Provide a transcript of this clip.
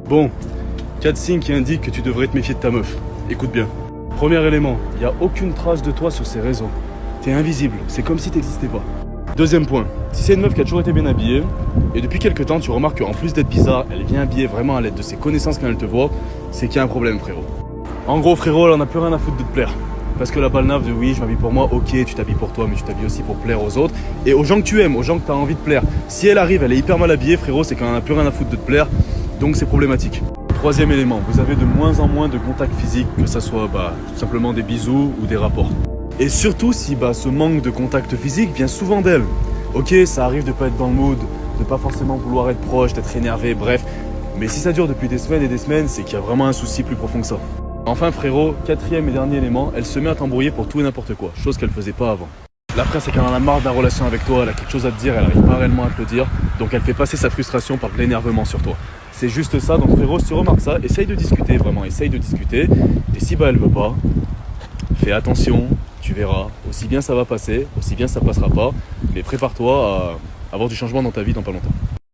Bon, 4 signes qui indiquent que tu devrais te méfier de ta meuf. Écoute bien. Premier élément, il n'y a aucune trace de toi sur ses réseaux. T'es invisible, c'est comme si t'existais pas. Deuxième point, si c'est une meuf qui a toujours été bien habillée, et depuis quelques temps tu remarques qu'en plus d'être bizarre, elle vient habillée vraiment à l'aide de ses connaissances quand elle te voit, c'est qu'il y a un problème, frérot. En gros, frérot, là on n'a plus rien à foutre de te plaire. Parce que la balnave de oui, je m'habille pour moi, ok, tu t'habilles pour toi, mais tu t'habilles aussi pour plaire aux autres. Et aux gens que tu aimes, aux gens que tu as envie de plaire. Si elle arrive, elle est hyper mal habillée, frérot, c'est qu'on n'a plus rien à foutre de te plaire, donc c'est problématique. Troisième élément, vous avez de moins en moins de contact physique, que ça soit tout simplement des bisous ou des rapports. Et surtout si ce manque de contact physique vient souvent d'elle. Ok, ça arrive de pas être dans le mood, de pas forcément vouloir être proche, d'être énervé, bref. Mais si ça dure depuis des semaines et des semaines, c'est qu'il y a vraiment un souci plus profond que ça. Enfin frérot, quatrième et dernier élément, elle se met à t'embrouiller pour tout et n'importe quoi, chose qu'elle faisait pas avant. La frère, c'est qu'elle en a marre de la relation avec toi, elle a quelque chose à te dire, elle arrive pas réellement à te le dire, donc elle fait passer sa frustration par de l'énervement sur toi. C'est juste ça, donc frérot, si tu remarques ça, essaye de discuter, vraiment, essaye de discuter. Et si elle veut pas, fais attention, tu verras, aussi bien ça va passer, aussi bien ça passera pas, mais prépare-toi à avoir du changement dans ta vie dans pas longtemps.